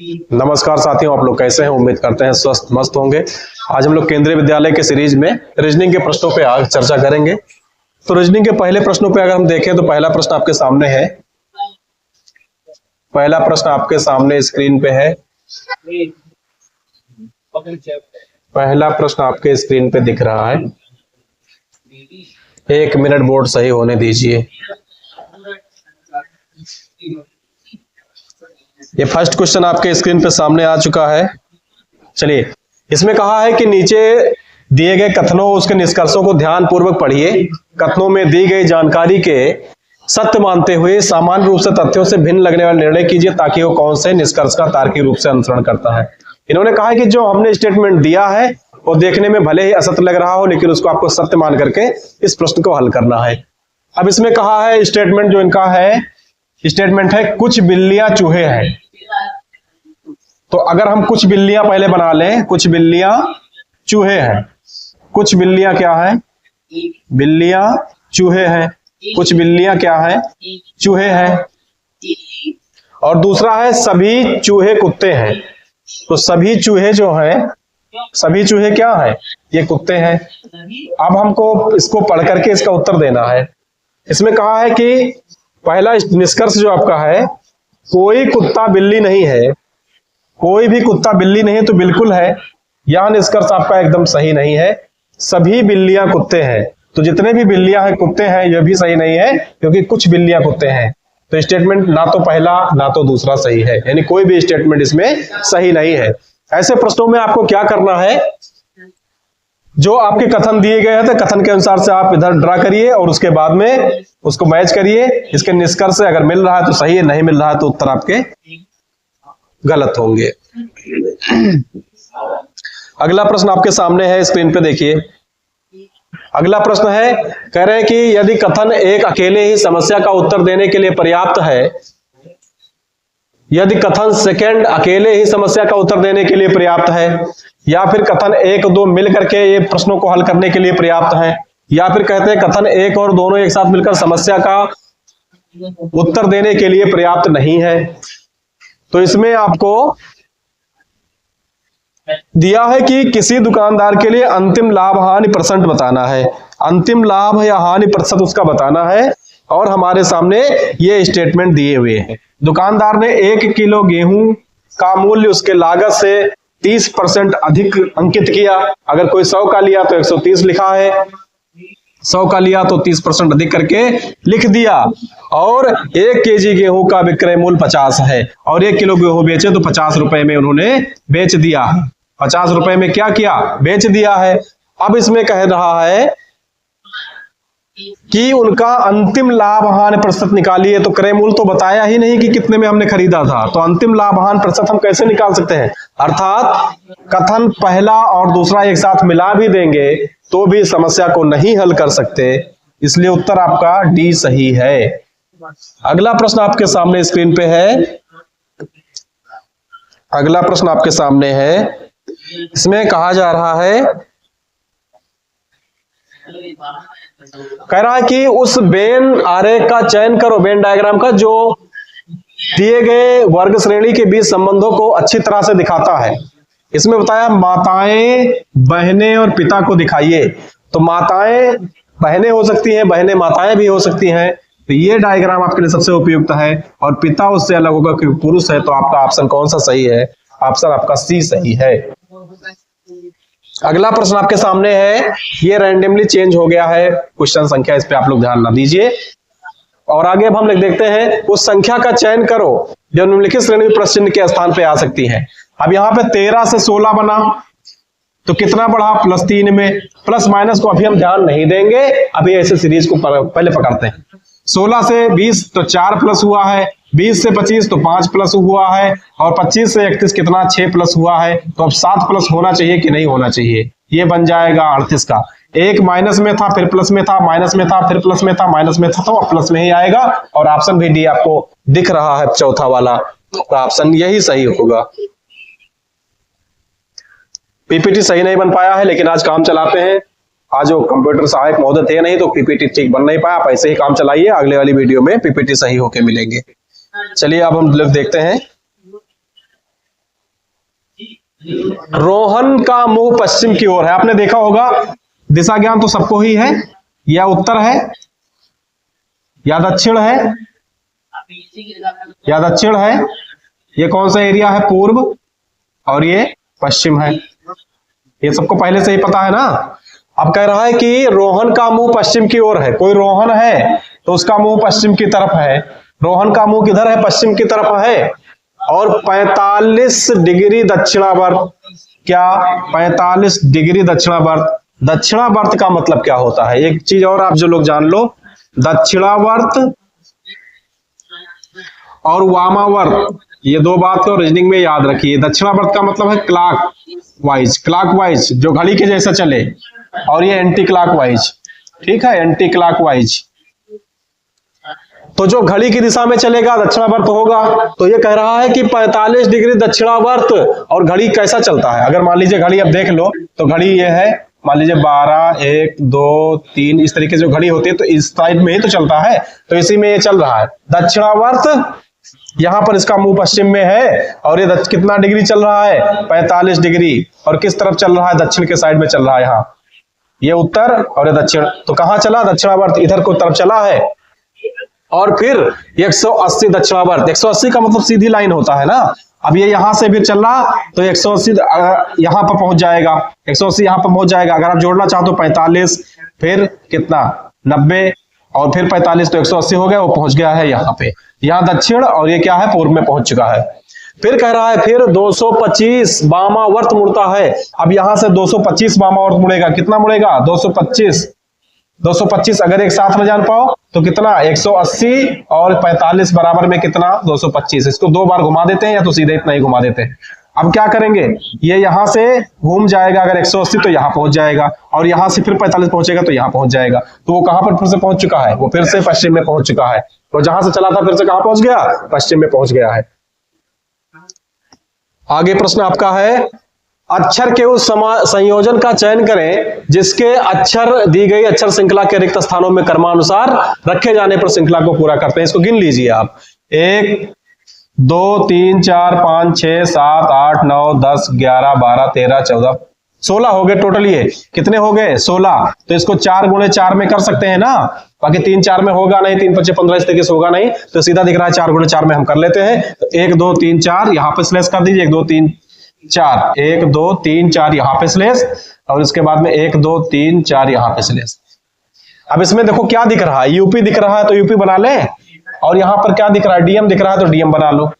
नमस्कार साथियों, आप लोग कैसे हैं? उम्मीद करते हैं स्वस्थ मस्त होंगे। आज हम लोग केंद्रीय विद्यालय के सीरीज में रीजनिंग के प्रश्नों पे आज चर्चा करेंगे। तो रीजनिंग के पहले प्रश्नों पे अगर हम देखें तो पहला प्रश्न आपके सामने है। पहला प्रश्न आपके सामने स्क्रीन पे है। पहला प्रश्न आपके स्क्रीन पे दिख रहा है। 1 मिनट बोर्ड सही होने दीजिए। ये फर्स्ट क्वेश्चन आपके स्क्रीन पे सामने आ चुका है। चलिए, इसमें कहा है कि नीचे दिए गए कथनों उसके निष्कर्षों को ध्यान पूर्वक पढ़िए। कथनों में दी गई जानकारी के सत्य मानते हुए सामान्य रूप से तथ्यों से भिन्न लगने वाला निर्णय कीजिए ताकि वो कौन से निष्कर्ष का तार्किक रूप से अनुसरण करता है। इन्होंने कहा है कि जो हमने स्टेटमेंट दिया है वो देखने में भले ही असत्य लग रहा हो, लेकिन उसको आपको सत्य मान करके इस प्रश्न को हल करना है। अब इसमें कहा है स्टेटमेंट जो इनका है, स्टेटमेंट है कुछ बिल्लियां चूहे हैं। तो अगर हम कुछ बिल्लियां पहले बना लें, कुछ बिल्लियां चूहे हैं। कुछ बिल्लियां क्या है? बिल्लियां चूहे हैं। कुछ बिल्लियां क्या है? चूहे हैं। और दूसरा है सभी चूहे कुत्ते हैं। तो सभी चूहे जो हैं, सभी चूहे क्या है? ये कुत्ते हैं। अब हमको इसको पढ़ करके इसका उत्तर देना है। इसमें कहा है कि पहला निष्कर्ष जो आपका है, कोई कुत्ता बिल्ली नहीं है। कोई भी कुत्ता बिल्ली नहीं है तो बिल्कुल है। यह निष्कर्ष आपका एकदम सही नहीं है। सभी बिल्लियां कुत्ते हैं, तो जितने भी बिल्लियां हैं कुत्ते हैं, यह भी सही नहीं है क्योंकि कुछ बिल्लियां कुत्ते हैं। तो स्टेटमेंट ना तो पहला ना तो दूसरा सही है, यानी कोई भी स्टेटमेंट इसमें सही नहीं है। ऐसे प्रश्नों में आपको क्या करना है, जो आपके कथन दिए गए हैं तो कथन के अनुसार से आप इधर ड्रा करिए और उसके बाद में उसको मैच करिए। इसके निष्कर्ष से अगर मिल रहा है तो सही है, नहीं मिल रहा है तो उत्तर आपके गलत होंगे। अगला प्रश्न आपके सामने है, स्क्रीन पे देखिए। अगला प्रश्न है, कह रहे हैं कि यदि कथन एक अकेले ही समस्या का उत्तर देने के लिए पर्याप्त है, यदि कथन सेकंड अकेले ही समस्या का उत्तर देने के लिए पर्याप्त है, या फिर कथन 1 2 मिल करके ये प्रश्नों को हल करने के लिए पर्याप्त है, या फिर कहते हैं कथन 1 और दोनों एक साथ मिलकर समस्या का उत्तर देने के लिए पर्याप्त नहीं है। तो इसमें आपको दिया है कि किसी दुकानदार के लिए अंतिम लाभ हानि परसेंट बताना है। अंतिम लाभ या हानि प्रतिशत उसका बताना है और हमारे सामने ये स्टेटमेंट दिए हुए हैं। दुकानदार ने 1 किलो गेहूं का मूल्य उसके लागत से 30% अधिक अंकित किया। अगर कोई 100 का लिया तो 130 लिखा है, 100 का लिया तो 30% अधिक करके लिख दिया। और 1 केजी गेहूं का विक्रय मूल्य 50 है और 1 किलो गेहूं बेचे तो 50 रुपए में उन्होंने बेच दिया। 50 रुपए में क्या किया? बेच दिया है। अब इसमें कह रहा है कि उनका अंतिम लाभ हानि प्रतिशत निकालिए। तो क्रय मूल्य तो बताया ही नहीं कि कितने में हमने खरीदा था, तो अंतिम लाभ हानि प्रतिशत हम कैसे निकाल सकते हैं? अर्थात कथन पहला और दूसरा एक साथ मिला भी देंगे तो भी समस्या को नहीं हल कर सकते, इसलिए उत्तर आपका डी सही है। अगला प्रश्न आपके सामने स्क्रीन पे है। अगला प्रश्न आपके सामने है। इसमें कहा जा रहा है, कह रहा है कि उस वेन आरेख का चयन करो, वेन डायग्राम का, जो दिए गए वर्ग श्रेणी के बीच संबंधों को अच्छी तरह से दिखाता है। इसमें बताया माताएं बहनें और पिता को दिखाइए। तो माताएं बहनें हो सकती हैं, बहनें माताएं भी हो सकती हैं, तो ये डायग्राम आपके लिए सबसे उपयुक्त है। और पिता उससे अलग होगा क्योंकि पुरुष है। तो आपका ऑप्शन कौन सा सही है? ऑप्शन आपका सी सही है। अगला प्रश्न आपके सामने है, ये रैंडमली चेंज हो गया है क्वेश्चन संख्या, इस पे आप लोग ध्यान ना दीजिए। और आगे अब हम लोग देखते हैं, उस संख्या का चयन करो जो निम्नलिखित श्रेणी में प्रश्न चिन्ह के स्थान पे आ सकती है। अब यहाँ पे 13 से 16 बना तो कितना बढ़ा? +3 में। प्लस माइनस को अभी हम ध्यान नहीं देंगे, अभी ऐसे सीरीज को पहले पकड़ते हैं। 16 से 20 तो 4 प्लस हुआ है, 20 से 25 तो 5 प्लस हुआ है, और 25 से 31 कितना? 6 प्लस हुआ है। तो अब 7 प्लस होना चाहिए कि नहीं होना चाहिए? ये बन जाएगा 38 का। एक माइनस में था फिर प्लस में था, माइनस में था फिर प्लस में था, माइनस में था, तो अब प्लस में ही आएगा। और ऑप्शन भी डी आपको दिख रहा है, चौथा वाला, तो ऑप्शन यही सही होगा। पीपीटी सही नहीं बन पाया है, लेकिन आज काम चलाते हैं। आज जो कंप्यूटर सहायक महोदय थे नहीं तो पीपीटी ठीक बन नहीं पाया। आप ऐसे ही काम चलाइए, अगले वाली वीडियो में पीपीटी सही होके मिलेंगे। चलिए अब हम लोग देखते हैं रोहन का मुंह पश्चिम की ओर है। आपने देखा होगा, दिशा ज्ञान तो सबको ही है। यह उत्तर है या दक्षिण है, या दक्षिण है। ये कौन सा एरिया है? पूर्व, और ये पश्चिम है। ये सबको पहले से ही पता है ना। अब कह रहा है कि रोहन का मुंह पश्चिम की ओर है। कोई रोहन है तो उसका मुंह पश्चिम की तरफ है। रोहन का मुंह किधर है? पश्चिम की तरफ है। और 45 डिग्री दक्षिणावर्त। क्या? 45 डिग्री दक्षिणावर्त। दक्षिणावर्त का मतलब क्या होता है? एक चीज और आप जो लोग जान लो, दक्षिणावर्त और वामावर्त, ये दो बात को रीजनिंग में याद रखिए। दक्षिणावर्त का मतलब है क्लॉक वाइज, क्लॉकवाइज जो घड़ी के जैसा चले, और ये एंटी क्लॉकवाइज। ठीक है, एंटी क्लॉकवाइज। तो जो घड़ी की दिशा में चलेगा दक्षिणावर्त होगा। तो ये कह रहा है कि 45 डिग्री दक्षिणावर्त। और घड़ी कैसा चलता है? अगर मान लीजिए घड़ी अब देख लो, तो घड़ी ये है, मान लीजिए 12, 1, 2, 3, इस तरीके से जो घड़ी होती है तो इस साइड में ही तो चलता है। तो इसी में ये चल रहा है दक्षिणावर्त। यहां पर इसका मुंह पश्चिम में है, और ये कितना डिग्री चल रहा है? 45 डिग्री। और किस तरफ चल रहा है? दक्षिण के साइड में चल रहा है। यहाँ ये उत्तर और ये दक्षिण। तो कहां चला? दक्षिणावर्त इधर को तरफ चला है। और फिर 180 दक्षिणावर्त। 180 का मतलब सीधी लाइन होता है ना। अब ये यहां से भी चल रहा तो 180 यहां पर पहुंच जाएगा। 180 यहां पर पहुंच जाएगा। अगर आप जोड़ना चाहो तो 45, फिर कितना? 90, और फिर 45, तो 180 हो गया। वो पहुंच गया है यहाँ पे। यहाँ दक्षिण, और ये क्या है? पूर्व में पहुंच चुका है। फिर कह रहा है फिर 225 वामावर्त मुड़ता है। अब यहां से 225 वामावर्त मुड़ेगा। कितना मुड़ेगा? 225। 225 अगर एक साथ में जान पाओ तो कितना? 180 और 45 बराबर में कितना? 225। इसको दो बार घुमा देते हैं, या तो सीधे इतना ही घुमा देते हैं। अब क्या करेंगे? ये यहां से घूम जाएगा। अगर 180 तो यहां पहुंच जाएगा, और यहां से फिर 45 पहुंचेगा तो यहां पहुंच जाएगा। तो वो कहां पर फिर से पहुंच चुका है? वो फिर से पश्चिम में पहुंच चुका है। तो जहां से चला था फिर से कहां पहुंच गया? पश्चिम में पहुंच गया है। आगे प्रश्न आपका है, अक्षर के उस संयोजन का चयन करें जिसके अक्षर दी गई अक्षर श्रृंखला के रिक्त स्थानों में क्रमानुसार रखे जाने पर श्रृंखला को पूरा करते हैं। इसको गिन लीजिए आप। 1, 2, 3, 4, 5, 6, 7, 8, 9, 10, 11, 12, 13, 14, 16 हो गए टोटल। ये कितने हो गए? 16। तो इसको 4 गुणे 4 में कर सकते हैं ना। बाकी 3 4 में होगा नहीं, 3 5 15 इस तरीके से होगा नहीं। तो सीधा दिख रहा है 4 गुणे 4 में हम कर लेते हैं। तो 1 2 3 4 यहां पे स्लेस कर दीजिए। 1 2 3 4, 1 2 3 4 यहां पे स्लेस, और इसके बाद में 1 2 3 4 यहां पे स्लेस। अब इसमें देखो क्या दिख रहा है? यूपी दिख रहा है तो यूपी बना लें, और यहां पर क्या दिख रहा है? डीएम दिख रहा है तो डीएम बना लो।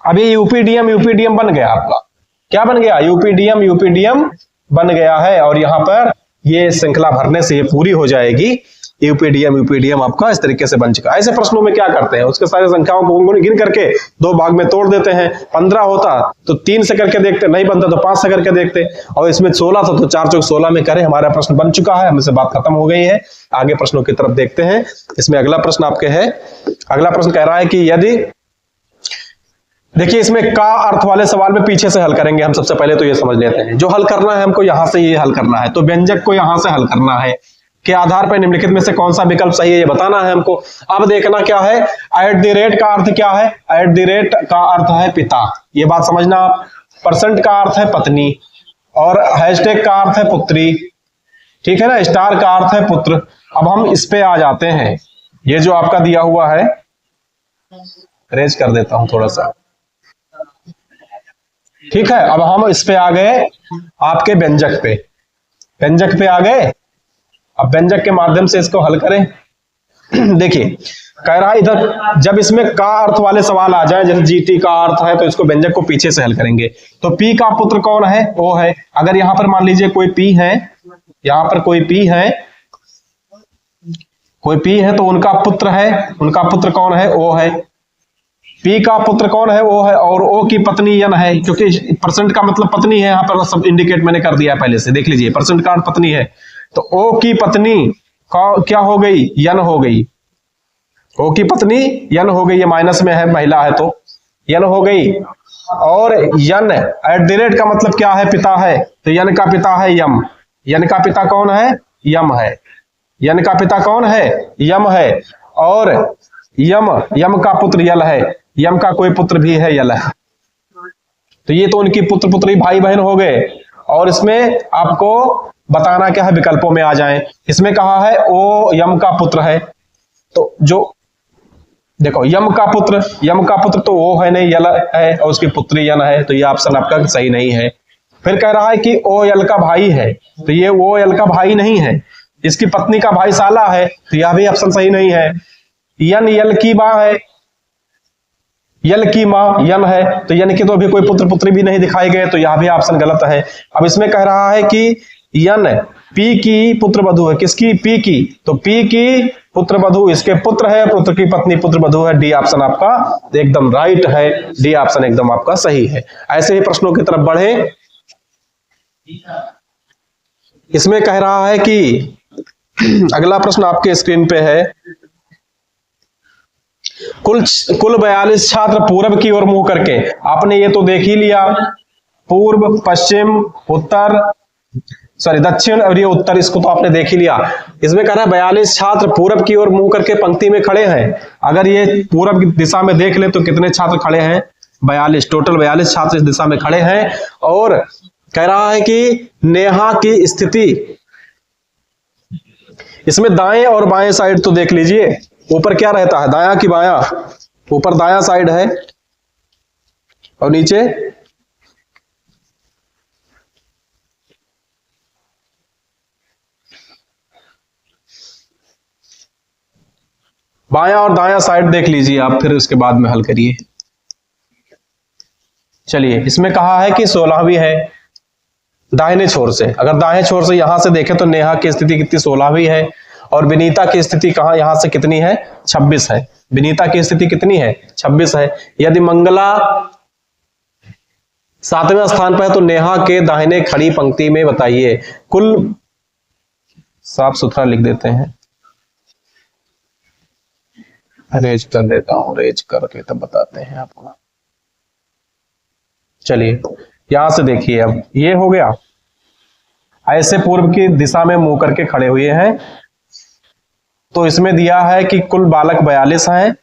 अब ये यूपीडीएम बन गया आपका। क्या बन गया? यूपीडीएम बन गया है। और यहां पर ये श्रृंखला भरने से ये पूरी हो जाएगी। यूपीडीएम आपका इस तरीके से बन चुका है। ऐसे प्रश्नों में क्या करते हैं? उसके सारे संख्याओं को गिन करके 2 भाग में तोड़ देते हैं। 15 होता तो 3 से करके देखते, नहीं बनता तो 5 से करके देखते। और इसमें 16 था तो 4 चौक 16 में करें। हमारा प्रश्न बन चुका है, हमसे बात खत्म हो गई है। आगे प्रश्नों की तरफ देखते हैं। इसमें अगला प्रश्न आपके है। अगला प्रश्न कह रहा है कि यदि, देखिए इसमें का अर्थ वाले सवाल में पीछे से हल करेंगे हम। सबसे पहले तो ये समझ लेते हैं, जो हल करना है हमको यहां से ये हल करना है। तो व्यंजक को यहां से हल करना है के आधार पर निम्नलिखित में से कौन सा विकल्प सही है ये बताना है हमको। अब देखना क्या है, @ का अर्थ क्या है? @ का अर्थ है पिता, ये बात समझना आप। % का अर्थ है पत्नी, और हैशटैग का अर्थ है पुत्री। ठीक है ना, स्टार का अर्थ है पुत्र। अब हम इस पे आ जाते हैं। ये जो आपका दिया हुआ है, रेज कर देता हूं थोड़ा सा। ठीक है, अब हम इस पे आ गए आपके व्यंजक पे। व्यंजक पे आ गए। अब व्यंजक के माध्यम से इसको हल करें। देखिए कह रहा है इधर जब इसमें का अर्थ वाले सवाल आ जाए, जैसे जीटी का अर्थ है, तो इसको व्यंजक को पीछे से हल करेंगे। तो पी का पुत्र कौन है? ओ है। अगर यहां पर मान लीजिए कोई पी है, यहां पर कोई पी है तो उनका पुत्र है। उनका पुत्र कौन है? ओ है। पी का पुत्र कौन है? ओ है। और ओ की पत्नी यन है, क्योंकि % का मतलब पत्नी है। यहां पर सब इंडिकेट मैंने कर दिया पहले से, देख लीजिए। % का अर्थ पत्नी है, तो ओ की पत्नी क्या हो गई? यन हो गई। ओ की पत्नी यन हो गई। ये माइनस में है, महिला है तो यन हो गई। और यन @ का मतलब क्या है? पिता है, तो यन का पिता है यम। यन का पिता कौन है? यम है। यन का पिता कौन है? यम है। और यम का पुत्र यल है। यम का कोई पुत्र भी है, यल है। तो ये तो उनकी पुत्र पुत्री भाई बहन हो गए। और इसमें आपको बताना क्या है, विकल्पों में आ जाएं। इसमें कहा है ओ यम का पुत्र है, तो जो देखो यम का पुत्र तो वो है नहीं, यल है, और उसकी पुत्री यन है, तो ये ऑप्शन आपका सही नहीं है। फिर कह रहा है कि ओ यल का भाई है, तो ये वो यल का भाई नहीं है। इसकी पत्नी का भाई साला है, तो यह भी ऑप्शन सही नहीं है। यन यल की मां है, यल की मां यन है, तो यन की तो अभी कोई पुत्र पुत्री भी नहीं दिखाए गए, तो यह भी ऑप्शन गलत है। अब इसमें कह रहा है कि यन पी की पुत्र वधु है, किसकी? पी की, तो पी की पुत्र वधु इसके पुत्र है, पुत्र की पत्नी पुत्र वधु है। डी ऑप्शन आपका एकदम राइट है, डी ऑप्शन एकदम आपका सही है। ऐसे ही प्रश्नों की तरफ बढ़े। इसमें कह रहा है कि अगला प्रश्न आपके स्क्रीन पे है, कुल 42 छात्र पूर्व की ओर मुंह करके, आपने ये तो देख ही लिया, पूर्व पश्चिम उत्तर दक्षिण और ये उत्तर, इसको तो आपने देख ही लिया। इसमें कह रहा है 42 छात्र पूरब की ओर मुंह करके पंक्ति में खड़े हैं। अगर ये पूरब की दिशा में देख ले तो कितने छात्र खड़े हैं? 42, टोटल 42 छात्र इस दिशा में खड़े हैं। और कह रहा है कि नेहा की स्थिति, इसमें दाएं और बाएं साइड तो देख लीजिए, ऊपर क्या रहता है, दाया कि बाया? ऊपर दाया साइड है और नीचे बायां और दायां साइड देख लीजिए आप, फिर उसके बाद में हल करिए। चलिए, इसमें कहा है कि 16वीं है दाहिने छोर से। अगर दाहिने छोर से यहां से देखें तो नेहा की स्थिति कितनी? 16वीं है। और विनीता की स्थिति कहां यहां से कितनी है? 26 है। विनीता की स्थिति कितनी है? 26 है। यदि मंगला 7वें स्थान पर है तो नेहा के दाहिने खड़ी पंक्ति में बताइए कुल, साफ सुथरा लिख देते हैं, रेज कर देता हूं, रेज करके तब बताते हैं आपको। चलिए यहां से देखिए, अब ये हो गया, ऐसे पूर्व की दिशा में मुंह करके खड़े हुए हैं। तो इसमें दिया है कि कुल बालक 42 हैं।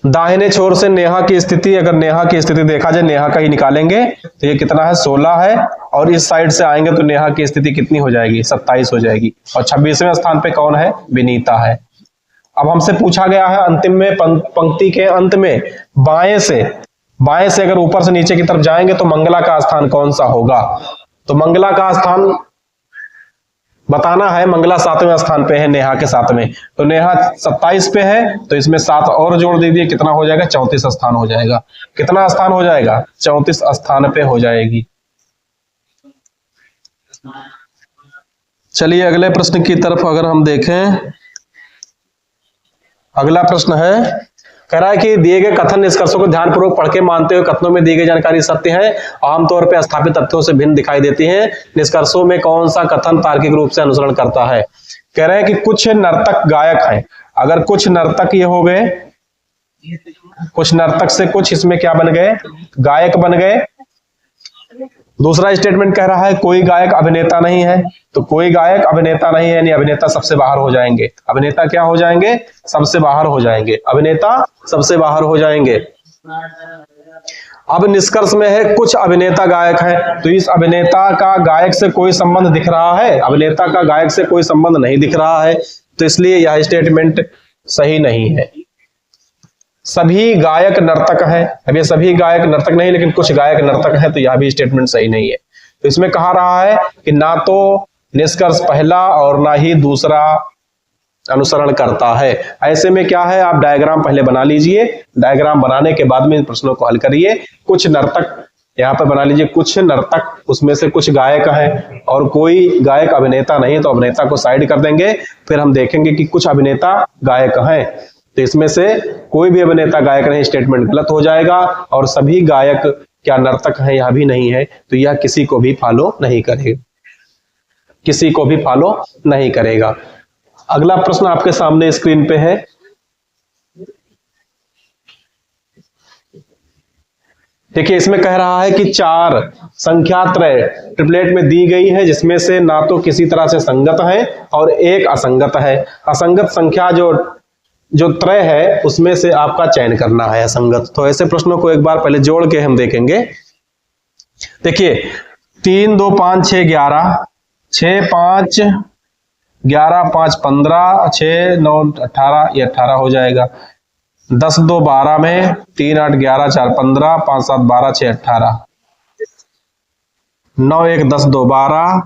दाहिने छोर से नेहा की स्थिति, अगर नेहा की स्थिति देखा जाए, नेहा का ही निकालेंगे तो ये कितना है? 16 है। और इस साइड से आएंगे तो नेहा की स्थिति कितनी हो जाएगी? 27 हो जाएगी। और 26वें स्थान पे कौन है? विनीता है। अब हमसे पूछा गया है अंतिम में, पंक्ति के अंत में बाएं से अगर ऊपर से नीचे की तरफ जाएंगे तो मंगला का स्थान कौन सा होगा? तो मंगला का स्थान बताना है। मंगला 7वें स्थान पे है नेहा के साथ में, तो नेहा 27 पे है, तो इसमें 7 और जोड़ दीजिए, कितना हो जाएगा? 34 स्थान हो जाएगा। कितना स्थान हो जाएगा? 34 स्थान पे हो जाएगी। चलिए अगले प्रश्न की तरफ अगर हम देखें, अगला प्रश्न है, कह रहा है कि दिए गए कथन निष्कर्षों को ध्यानपूर्वक पढ़ के मानते हुए कथनों में दी गई जानकारी सत्य है, आमतौर पर स्थापित तथ्यों से भिन्न दिखाई देती है। निष्कर्षों में कौन सा कथन तार्किक रूप से अनुसरण करता है? कह रहे हैं कि कुछ नर्तक गायक हैं। अगर कुछ नर्तक ये हो गए, कुछ नर्तक से कुछ इसमें क्या बन गए? गायक बन गए। दूसरा स्टेटमेंट कह रहा है कोई गायक अभिनेता नहीं है, तो कोई गायक अभिनेता नहीं है, यानी अभिनेता सबसे बाहर हो जाएंगे। अभिनेता क्या हो जाएंगे? सबसे बाहर हो जाएंगे। अभिनेता सबसे बाहर हो जाएंगे। अब निष्कर्ष में है कुछ अभिनेता गायक हैं, तो इस अभिनेता का गायक से कोई संबंध दिख रहा है? अभिनेता का गायक से कोई संबंध नहीं दिख रहा है, तो इसलिए यह स्टेटमेंट सही नहीं है। सभी गायक नर्तक हैं, अब ये सभी गायक नर्तक नहीं, लेकिन कुछ गायक नर्तक हैं, तो यह भी स्टेटमेंट सही नहीं है। तो इसमें कहा रहा है कि ना तो निष्कर्ष पहला और ना ही दूसरा अनुसरण करता है। ऐसे में क्या है, आप डायग्राम पहले बना लीजिए, डायग्राम बनाने के बाद में इन प्रश्नों को हल करिए। कुछ नर्तक यहाँ पर बना लीजिए, कुछ नर्तक, उसमें से कुछ गायक हैं और कोई गायक अभिनेता नहीं, तो अभिनेता को साइड कर देंगे। फिर हम देखेंगे कि कुछ अभिनेता गायक हैं, तो इसमें से कोई भी अभिनेता गायक नहीं, स्टेटमेंट गलत हो जाएगा। और सभी गायक क्या नर्तक हैं? यह भी नहीं है, तो यह किसी को भी फॉलो नहीं करेगा, किसी को भी फॉलो नहीं करेगा। अगला प्रश्न आपके सामने स्क्रीन पे है, देखिए इसमें कह रहा है कि 4 संख्या त्रय ट्रिपलेट में दी गई है, जिसमें से ना तो किसी तरह से संगत है और एक असंगत है। असंगत संख्या जो जो त्रय है उसमें से आपका चयन करना है असंगत। तो ऐसे प्रश्नों को एक बार पहले जोड़ के हम देखेंगे। देखिए 3 2 5 6 11, 6 5 11 5 15, 6 9 18, ये 18 हो जाएगा। 10 2 12 में 3 8 11 4 15, 5 7 12 6 18, 9 1 10 2 12,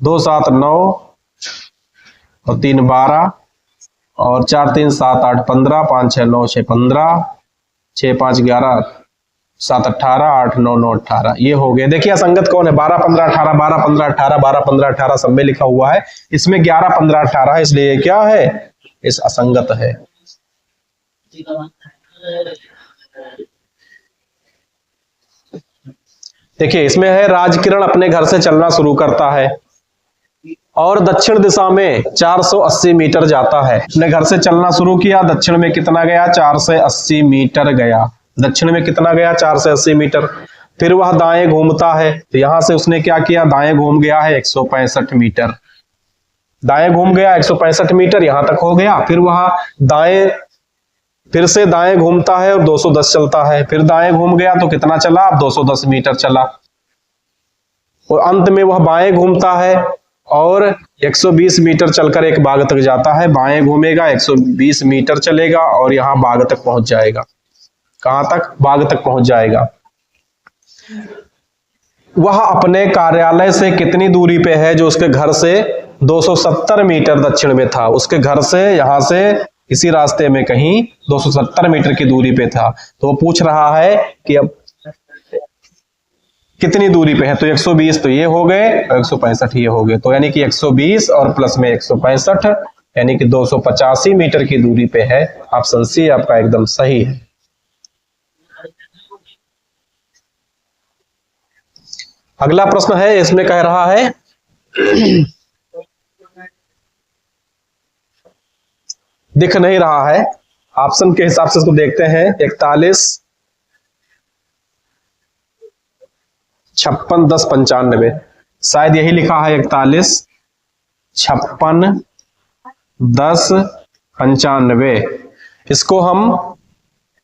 2 7 9 और 3 12 और 4 3 7 8 15, 5 6 9 6 15, 6 5 11 7 18, 8 9 9 18, ये हो गए। देखिए असंगत कौन है? 12 15 18, 12 15 18, 12 15 18 सब में लिखा हुआ है। इसमें 11 15 18 है, इसलिए ये क्या है? इस असंगत है। देखिए इसमें है राजकिरण अपने घर से चलना शुरू करता है और दक्षिण दिशा में 480 मीटर जाता है। अपने घर से चलना शुरू किया, दक्षिण में कितना गया? 480 मीटर गया। दक्षिण में कितना गया? 480 मीटर। फिर वह दाएं घूमता है, तो यहां से उसने क्या किया? दाएं घूम गया है 165 मीटर। दाएं घूम गया 165 मीटर, यहां तक हो गया। फिर वह दाएं, फिर से दाएं घूमता है और 210 चलता है। फिर दाएं घूम गया तो कितना चला? 210 मीटर चला। और अंत में वह बाएं घूमता है और 120 मीटर चलकर एक बाग तक जाता है। बाएं घूमेगा 120 मीटर चलेगा और यहां बाग तक पहुंच जाएगा। कहां तक? बाग तक पहुंच जाएगा। वह अपने कार्यालय से कितनी दूरी पे है? जो उसके घर से 270 मीटर दक्षिण में था। उसके घर से यहां से इसी रास्ते में कहीं 270 मीटर की दूरी पे था। तो वो पूछ रहा है कि अब कितनी दूरी पे है? तो 120 तो ये हो गए और 165 ये हो गए। तो यानी कि 120 और प्लस में 165 यानी कि 285 मीटर की दूरी पे है। ऑप्शन सी आपका एकदम सही है। अगला प्रश्न है, इसमें कह रहा है दिख नहीं रहा है, ऑप्शन के हिसाब से इसको देखते हैं। 41 56 10 95, शायद यही लिखा है 41 56 10 95। इसको हम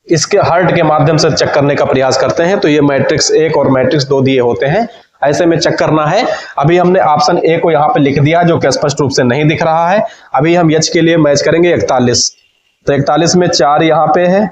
इसके हर्ट के माध्यम से चेक करने का प्रयास करते हैं। तो ये मैट्रिक्स 1 और मैट्रिक्स 2 दिए होते हैं, ऐसे में चेक करना है। अभी हमने ऑप्शन ए को यहाँ पे लिख दिया जो कि स्पष्ट रूप से नहीं दिख रहा है। अभी हम एच के लिए मैच करेंगे 41। तो 41 में 4 यहाँ पे है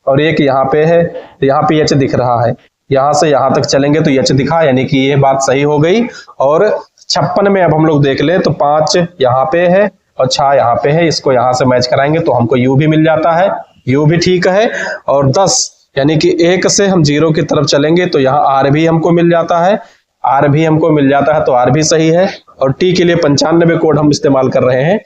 और 1 यहाँ पे है, तो यहाँ पे एच दिख रहा है। यहां से यहां तक चलेंगे तो एच दिखा, यानी कि ये बात सही हो गई। और 56 में अब हम लोग देख लें तो 5 यहाँ पे है और 6 यहाँ पे है। इसको यहां से मैच कराएंगे तो हमको यू भी मिल जाता है, यू भी ठीक है। और 10 यानी कि 1 से हम 0 की तरफ चलेंगे तो यहाँ आर भी हमको मिल जाता है, आर भी हमको मिल जाता है, तो आर भी सही है। और टी के लिए 95 कोड हम इस्तेमाल कर रहे हैं।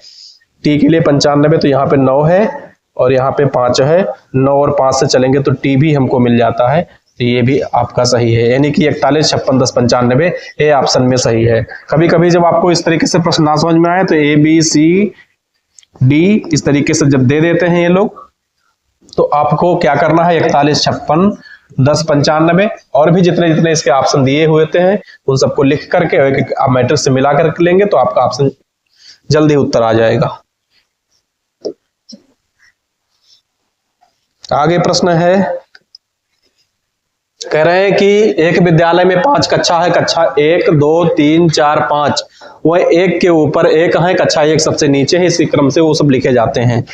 टी के लिए 95, तो यहाँ पे 9 है और यहाँ पे 5 है। 9 और 5 से चलेंगे तो टी भी हमको मिल जाता है, तो ये भी आपका सही है। यानी कि 41 56 10 95 ए ऑप्शन में सही है। कभी कभी जब आपको इस तरीके से प्रश्न ना समझ में आए तो ए बी सी डी इस तरीके से जब दे देते हैं ये लोग, तो आपको क्या करना है? 41 56 10 95 और भी जितने जितने इसके ऑप्शन दिए हुए हैं उन सबको लिख करके एक मैट्रिक्स से मिला कर लेंगे तो आपका ऑप्शन जल्दी उत्तर आ जाएगा। आगे प्रश्न है, कह रहे हैं कि एक विद्यालय में 5 कक्षा है, कक्षा 1 2 3 4 5, वह एक के ऊपर एक है, कक्षा 1 सबसे नीचे है। इसी क्रम से वो सब लिखे जाते हैं।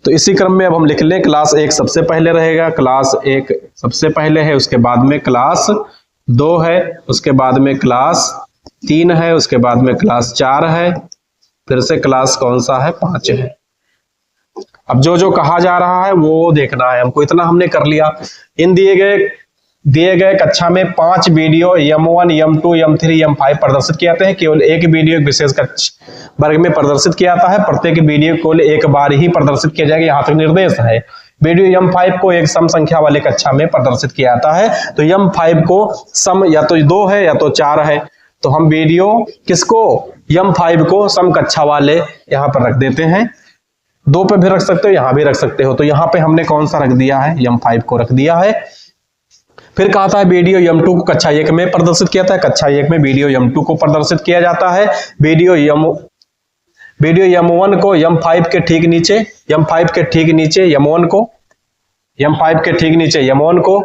तो इसी क्रम में अब हम लिख लें, क्लास 1 सबसे पहले रहेगा, क्लास 1 सबसे पहले है, उसके बाद में क्लास 2 है, उसके बाद में क्लास 3 है, उसके बाद में क्लास 4 है, फिर से क्लास कौन सा है? 5 है। अब जो जो कहा जा रहा है वो देखना है हमको। इतना हमने कर लिया। इन दिए गए कक्षा में 5 video M1 M2 M3 M5 प्रदर्शित किए जाते हैं। केवल एक वीडियो विशेष वर्ग में प्रदर्शित किया जाता है। प्रत्येक वीडियो केवल एक बार ही प्रदर्शित किया जाएगा, यहाँ तक निर्देश है। वीडियो M5 को एक सम संख्या वाले कक्षा में प्रदर्शित किया जाता है। तो M5 को सम या तो 2 है या तो 4 है, तो हम वीडियो किसको? M5 को सम कक्षा वाले यहाँ पर रख देते हैं। 2 पे भी रख सकते हो, यहां भी रख सकते हो। तो यहाँ पे हमने कौन सा रख दिया है? M5 को रख दिया है। फिर कहा था वीडियो M2 को कक्षा 1 में प्रदर्शित किया था, कक्षा 1 में वीडियो M2 को प्रदर्शित किया जाता है। वीडियो वीडियो M1 को M5 के ठीक नीचे, M5 के ठीक नीचे M1 को, M5 के ठीक नीचे M1 को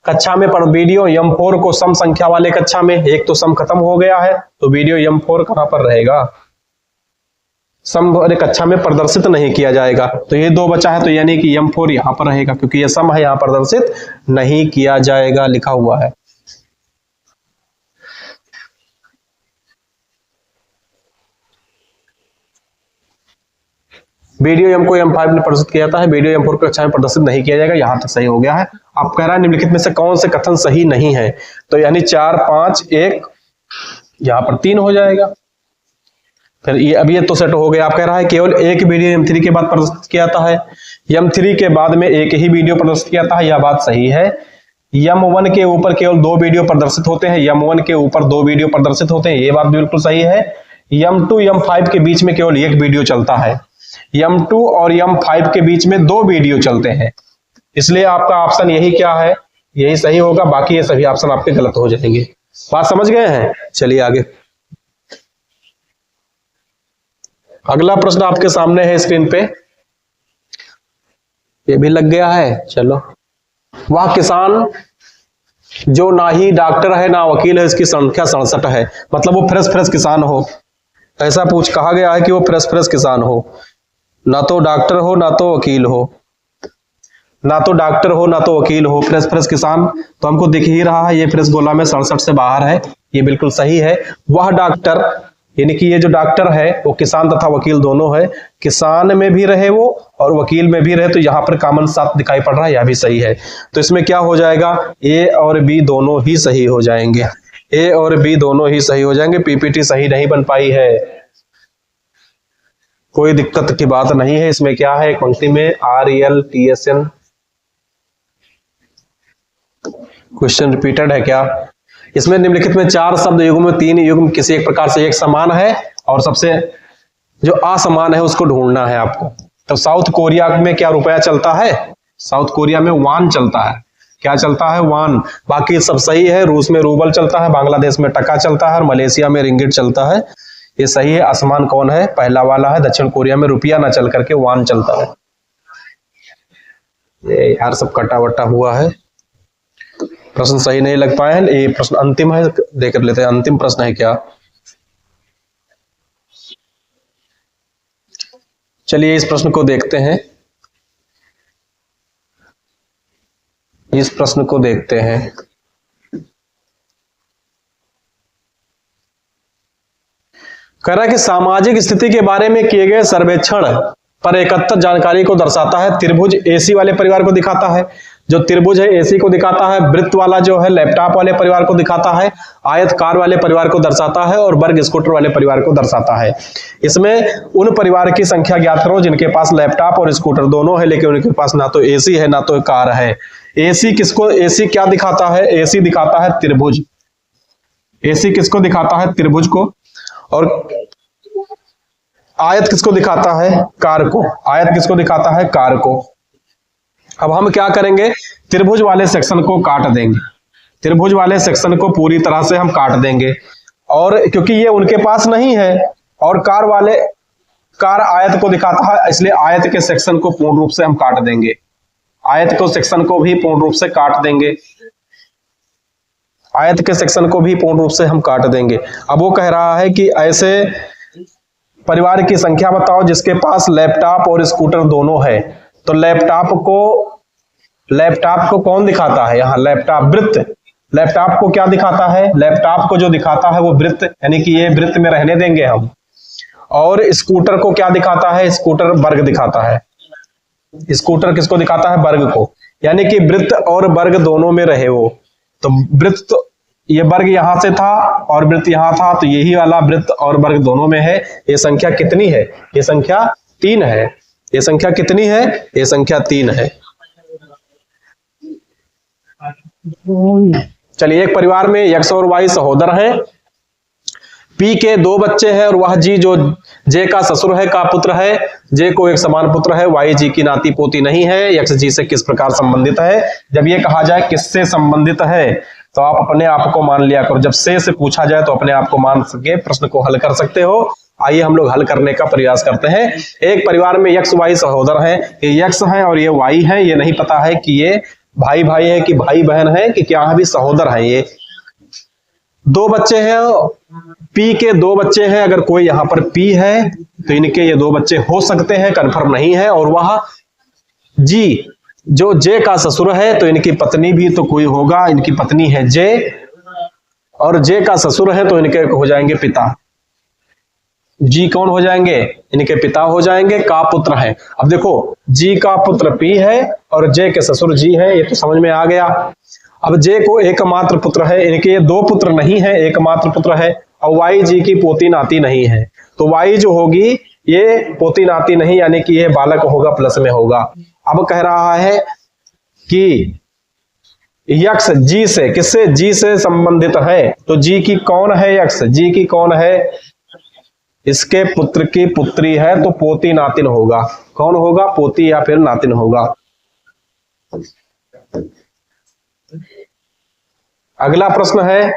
कक्षा में पढ़। वीडियो M4 को सम संख्या वाले कक्षा में, एक तो सम खत्म हो गया है तो वीडियो M4 कहां पर रहेगा, सम वाले कक्षा में प्रदर्शित नहीं किया जाएगा। तो ये 2 बचा है, तो यानी कि M4 यहां पर रहेगा क्योंकि ये सम है, यहां प्रदर्शित नहीं किया जाएगा, लिखा हुआ है। वीडियो M को M5 में प्रदर्शित किया जाता है, वीडियो M4 को कक्षा में प्रदर्शित नहीं किया जाएगा। यहां तक सही हो गया है। अब कह रहा है निम्नलिखित में से कौन से कथन सही नहीं है, तो यानी 4, 5, 1 यहां पर 3 हो जाएगा। फिर ये अभी ये तो सेट हो गया। आप कह रहा है केवल एक वीडियो M3 के बाद प्रदर्शित किया जाता है, M3 के बाद में एक ही वीडियो प्रदर्शित किया जाता है, यह बात सही है। M1 के ऊपर केवल 2 वीडियो प्रदर्शित होते हैं, M1 के ऊपर 2 वीडियो प्रदर्शित होते हैं, ये बात बिल्कुल सही है। M2 M5 के बीच में केवल 1 वीडियो चलता है, M2 और M5 के बीच में 2 वीडियो चलते हैं, इसलिए आपका ऑप्शन यही क्या है, यही सही होगा। बाकी ये सभी ऑप्शन आपके गलत हो जाएंगे। बात समझ गए हैं? चलिए आगे। अगला प्रश्न आपके सामने है स्क्रीन पे, ये भी लग गया है। चलो, वह किसान जो ना ही डॉक्टर है ना वकील है, इसकी संख्या 67 है। मतलब वो फ्रेश किसान हो, ऐसा कहा गया है कि वो फ्रेश किसान हो, ना तो डॉक्टर हो ना तो वकील हो, ना तो डॉक्टर हो ना तो वकील हो, फ्रेश किसान। तो हमको दिख ही रहा है ये फ्रेश गोला में 67 से बाहर है, ये बिल्कुल सही है। वह डॉक्टर यानी कि ये जो डॉक्टर है वो किसान तथा वकील दोनों है, किसान में भी रहे वो और वकील में भी रहे, तो यहाँ पर कॉमन साथ दिखाई पड़ रहा है, यह भी सही है। तो इसमें क्या हो जाएगा, ए और बी दोनों ही सही हो जाएंगे, ए और बी दोनों ही सही हो जाएंगे। पीपीटी सही नहीं बन पाई है, कोई दिक्कत की बात नहीं है। इसमें क्या है, एक पंक्ति में RELTSN क्वेश्चन रिपीटेड है क्या। इसमें निम्नलिखित में 4 शब्द युग्म में 3 युग्म किसी एक प्रकार से एक समान है और सबसे जो असमान है उसको ढूंढना है आपको। तो साउथ कोरिया में क्या रुपया चलता है, साउथ कोरिया में वान चलता है। क्या चलता है, वान। बाकी सब सही है, रूस में रूबल चलता है, बांग्लादेश में टका चलता है और मलेशिया में रिंगिट चलता है, ये सही है। असमान कौन है, पहला वाला है। दक्षिण कोरिया में रुपया ना चल करके वान चलता है। ये यार सब कटा वटा हुआ है, प्रश्न सही नहीं लग पाए हैं। ये प्रश्न अंतिम है, देख लेते हैं अंतिम प्रश्न है क्या। चलिए इस प्रश्न को देखते हैं, इस प्रश्न को देखते हैं। कह रहा है कि सामाजिक स्थिति के बारे में किए गए सर्वेक्षण पर एकत्र जानकारी को दर्शाता है। त्रिभुज AC वाले परिवार को दिखाता है, जो त्रिभुज है AC को दिखाता है। वृत्त वाला जो है लैपटॉप वाले परिवार को दिखाता है, आयतकार वाले परिवार को दर्शाता है और वर्ग स्कूटर वाले परिवार को दर्शाता है। इसमें उन परिवार की संख्या ज्ञात करो जिनके पास लैपटॉप और स्कूटर दोनों है, लेकिन उनके पास ना तो AC है ना तो कार है। AC क्या दिखाता है, AC दिखाता है त्रिभुज। AC किसको दिखाता है, त्रिभुज को। और आयत किसको दिखाता है, कार को। आयत किसको दिखाता है, कार को। अब हम क्या करेंगे, त्रिभुज वाले सेक्शन को काट देंगे, त्रिभुज वाले सेक्शन को पूरी तरह से हम काट देंगे। और क्योंकि ये उनके पास नहीं है और कार आयत को दिखाता है, इसलिए आयत के सेक्शन को पूर्ण रूप से हम काट देंगे, आयत को सेक्शन को भी पूर्ण रूप से काट देंगे, आयत के सेक्शन को भी पूर्ण रूप से हम काट देंगे। अब वो कह रहा है कि ऐसे परिवार की संख्या बताओ जिसके पास लैपटॉप और स्कूटर दोनों है। तो लैपटॉप को कौन दिखाता है, यहाँ लैपटॉप वृत्त। लैपटॉप को क्या दिखाता है, लैपटॉप को जो दिखाता है वो वृत्त, यानी कि ये वृत्त में रहने देंगे हम। और स्कूटर को क्या दिखाता है, स्कूटर वर्ग दिखाता है। स्कूटर किसको दिखाता है, वर्ग को, यानी कि वृत्त और वर्ग दोनों में रहे वो। तो वृत्त तो ये वर्ग यहां से था और वृत्त यहां था, तो यही वाला वृत्त और वर्ग दोनों में है। ये संख्या कितनी है, ये संख्या 3 है। ये संख्या कितनी है, ये संख्या 3 है। चलिए, एक परिवार में X और Y सहोदर हैं। P के 2 बच्चे हैं और वह G जो J का ससुर है का पुत्र है। J को एक समान पुत्र है, Y G की नाती पोती नहीं है। X G से किस प्रकार संबंधित है। जब ये कहा जाए किससे संबंधित है, तो आप अपने आप को मान लिया करो, जब से पूछा जाए तो अपने आप को मान सके प्रश्न को हल कर सकते हो। आइए हम लोग हल करने का प्रयास करते हैं। एक परिवार में एक्स वाई सहोदर हैं, ये एक्स है और ये वाई है। ये नहीं पता है कि ये भाई भाई है कि भाई बहन है कि क्या है, भी सहोदर है। ये दो बच्चे हैं, पी के दो बच्चे हैं। अगर कोई यहाँ पर पी है तो इनके ये दो बच्चे हो सकते हैं, कंफर्म नहीं है। और वह जी, जो जे का ससुर है तो इनकी पत्नी भी तो कोई होगा, इनकी पत्नी है जे, और जे का ससुर है तो इनके हो जाएंगे पिता। जी कौन हो जाएंगे, इनके पिता हो जाएंगे, का पुत्र है। अब देखो जी का पुत्र पी है और जे के ससुर जी है, ये तो समझ में आ गया। अब जे को एकमात्र पुत्र है, इनके ये दो पुत्र नहीं है, एकमात्र पुत्र है। और वाई जी की पोती नाती नहीं है, तो वाई जो होगी ये पोती नाती नहीं, यानी कि ये बालक होगा, प्लस में होगा। अब कह रहा है कि यक्स जी से, किससे, जी से संबंधित है। तो जी की कौन है, यक्स जी की कौन है, इसके पुत्र की पुत्री है, तो पोती नातिन होगा। कौन होगा, पोती या फिर नातिन होगा। अगला प्रश्न है,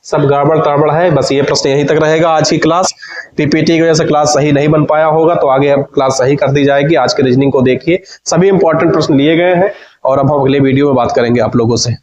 सब गड़बड़ तड़बड़ है, बस ये प्रश्न यहीं तक रहेगा आज की क्लास। पीपीटी की वजह से क्लास सही नहीं बन पाया होगा, तो आगे अब क्लास सही कर दी जाएगी। आज के रीजनिंग को देखिए, सभी इंपॉर्टेंट प्रश्न लिए गए हैं और अब हम अगले वीडियो में बात करेंगे आप लोगों से।